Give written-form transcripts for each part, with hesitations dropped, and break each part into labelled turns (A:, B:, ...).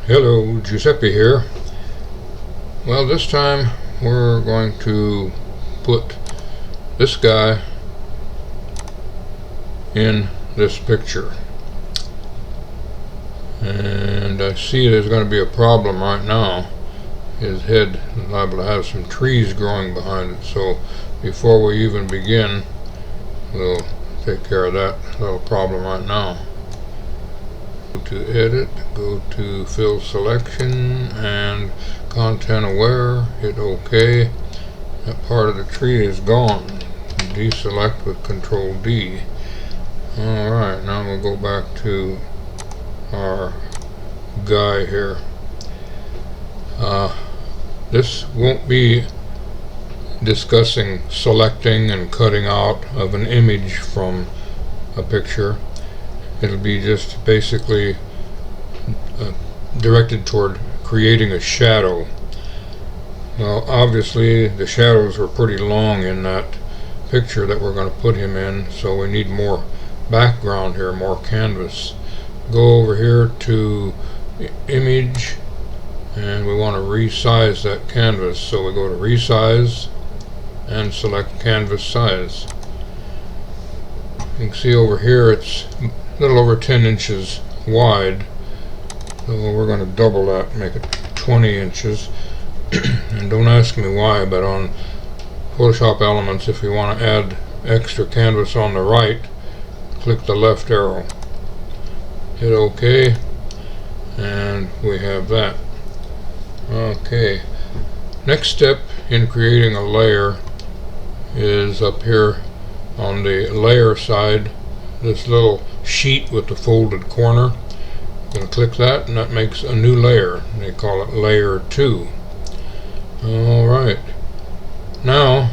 A: Hello, Giuseppe here. Well, this time we're going to put this guy in this picture. And I see there's going to be a problem right now. His head is liable to have some trees growing behind it, so before we even begin, we'll take care of that little problem right now. Go to edit, go to fill selection and content aware, hit OK. That part of the tree is gone. Deselect with Control D. Alright, now we'll go back to our guy here. This won't be discussing selecting and cutting out of an image from a picture. It'll be just basically directed toward creating a shadow. Well, obviously the shadows were pretty long in that picture that we're going to put him in, so we need more background here, more canvas. Go over here to image, and we want to resize that canvas, so we go to resize and select canvas size. You can see over here it's a little over 10 inches wide, so we're going to double that, make it 20 inches. And don't ask me why, but on Photoshop Elements, if you want to add extra canvas on the right, click the left arrow, hit OK, and we have that. Okay, next step in creating a layer is up here on the layer side, this little sheet with the folded corner. I'm going to click that, and that makes a new layer. They call it layer 2. Alright, now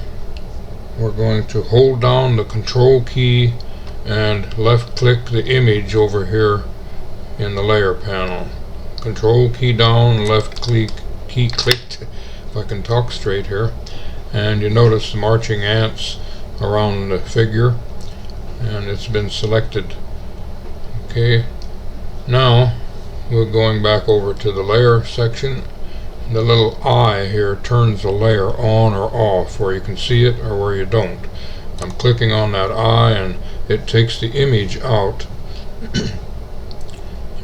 A: we're going to hold down the control key and left click the image over here in the layer panel. Control key down, left key clicked, if I can talk straight here, and you notice the marching ants around the figure, and it's been selected. Okay, now we're going back over to the layer section. The little eye here turns the layer on or off, where you can see it or where you don't. I'm clicking on that eye and it takes the image out.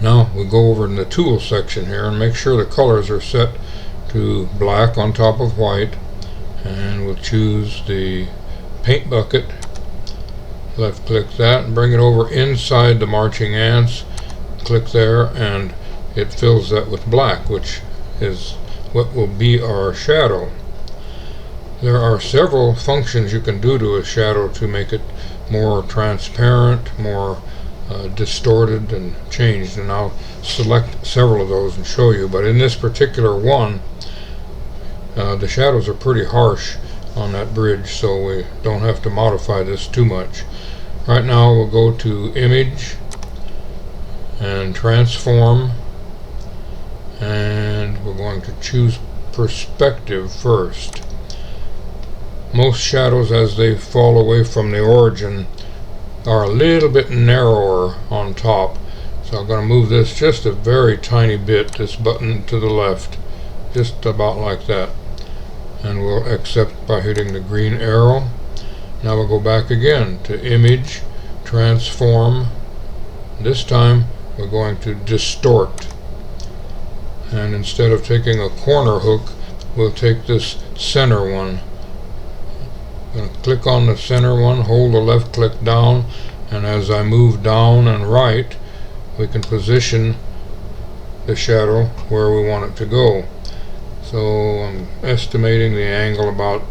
A: Now we go over in the tool section here and make sure the colors are set to black on top of white, and we'll choose the paint bucket, left click that and bring it over inside the marching ants, click there, and it fills that with black, which is what will be our shadow. There are several functions you can do to a shadow to make it more transparent, more distorted and changed, and I'll select several of those and show you. But in this particular one, the shadows are pretty harsh on that bridge, so we don't have to modify this too much. Right now we'll go to image and transform, and we're going to choose perspective first. Most shadows, as they fall away from the origin, are a little bit narrower on top, so I'm going to move this just a very tiny bit, this button to the left, just about like that, and we'll accept by hitting the green arrow. Now we'll go back again to image, transform. This time we're going to distort, and instead of taking a corner hook, we'll take this center one. I'm going to click on the center one, hold the left click down, and as I move down and right, we can position the shadow where we want it to go. So I'm estimating the angle about,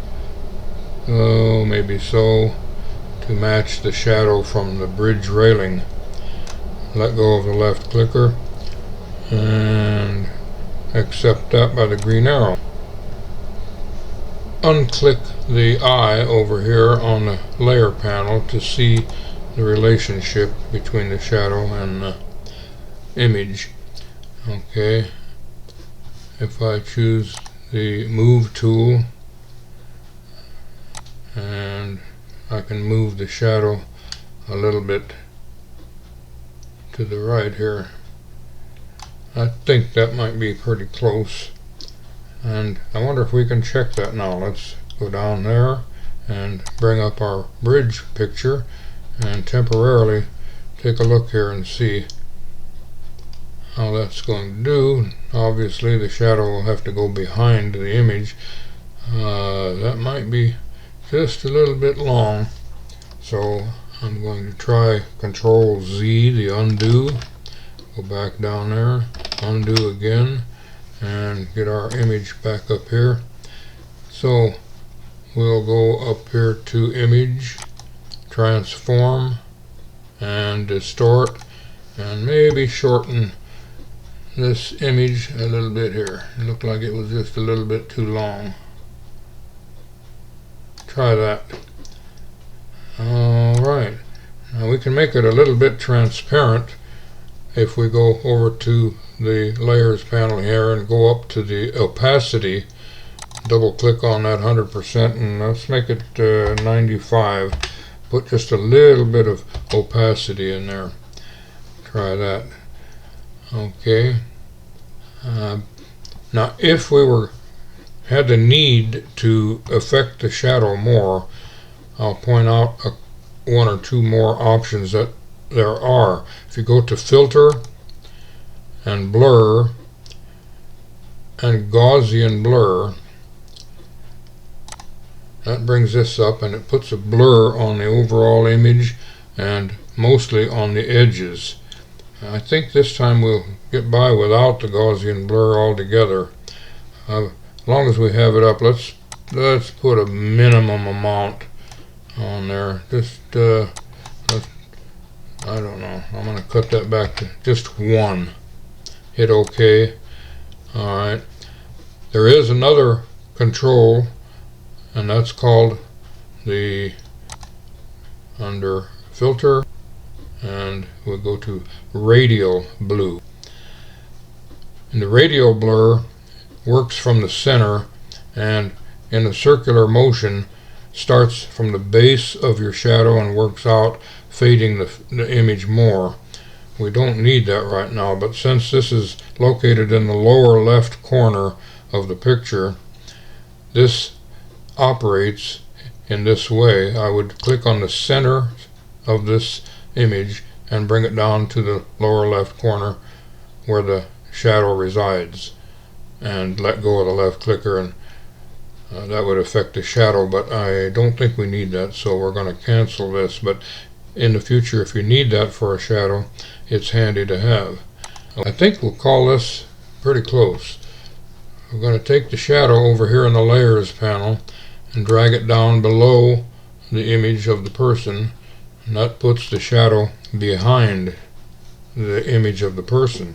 A: maybe so, to match the shadow from the bridge railing. Let go of the left clicker and accept that by the green arrow. Unclick the eye over here on the layer panel to see the relationship between the shadow and the image. Okay, if I choose the move tool, and I can move the shadow a little bit to the right here, I think that might be pretty close. And I wonder if we can check that now. Let's go down there and bring up our bridge picture and temporarily take a look here and see how that's going to do. Obviously the shadow will have to go behind the image. That might be just a little bit long, so I'm going to try Control Z, the undo. Go back down there, undo again, and get our image back up here. So we'll go up here to Image, Transform, and Distort, and maybe shorten this image a little bit here. It looked like it was just a little bit too long. Try that. Alright, now we can make it a little bit transparent if we go over to the layers panel here and go up to the opacity, double click on that 100%, and let's make it 95. Put just a little bit of opacity in there. Try that. Okay. Now if we had the need to affect the shadow more, I'll point out one or two more options that there are. If you go to Filter and Blur and Gaussian Blur, that brings this up and it puts a blur on the overall image and mostly on the edges. I think this time we'll get by without the Gaussian blur altogether. As long as we have it up, let's put a minimum amount on there. Just I don't know, I'm going to cut that back to just 1. Hit OK. Alright, there is another control, and that's called the, under Filter, and we'll go to Radial Blue. And the radial blur works from the center, and in a circular motion starts from the base of your shadow and works out, fading the image more. We don't need that right now, but since this is located in the lower left corner of the picture, this operates in this way. I would click on the center of this image and bring it down to the lower left corner where the shadow resides, and let go of the left clicker, and that would affect the shadow, but I don't think we need that, so we're going to cancel this. But in the future, if you need that for a shadow, it's handy to have. I think we'll call this pretty close. We're going to take the shadow over here in the layers panel and drag it down below the image of the person, and that puts the shadow behind the image of the person.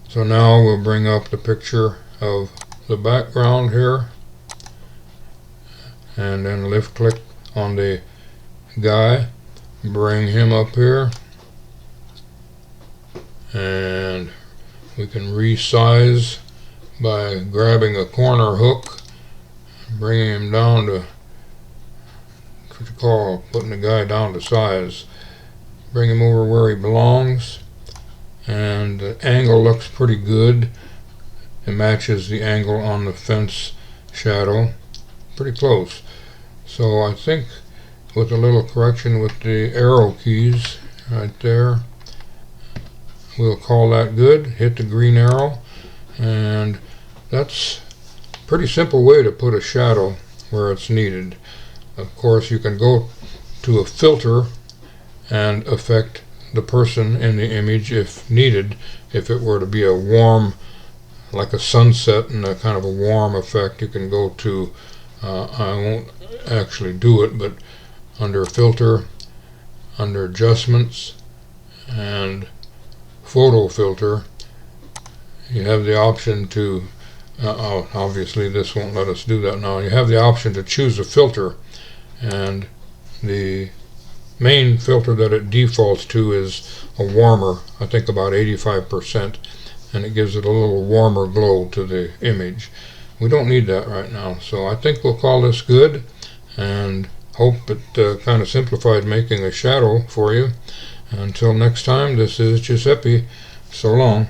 A: So now we'll bring up the picture of the background here, and then left click on the guy, bring him up here, and we can resize by grabbing a corner hook, bringing him down to, what you call putting the guy down to size. Bring him over where he belongs, and the angle looks pretty good. It matches the angle on the fence shadow, pretty close. So I think with a little correction with the arrow keys right there, we'll call that good. Hit the green arrow, and that's a pretty simple way to put a shadow where it's needed. Of course, you can go to a filter and affect the person in the image if needed. If it were to be a warm, like a sunset and a kind of a warm effect, you can go to, I won't actually do it, but under Filter, under Adjustments, and Photo Filter, you have the option to, obviously this won't let us do that now, you have the option to choose a filter, and the main filter that it defaults to is a warmer, I think about 85%, and it gives it a little warmer glow to the image. We don't need that right now, so I think we'll call this good, and hope it kind of simplified making a shadow for you. Until next time, this is Giuseppe. So long.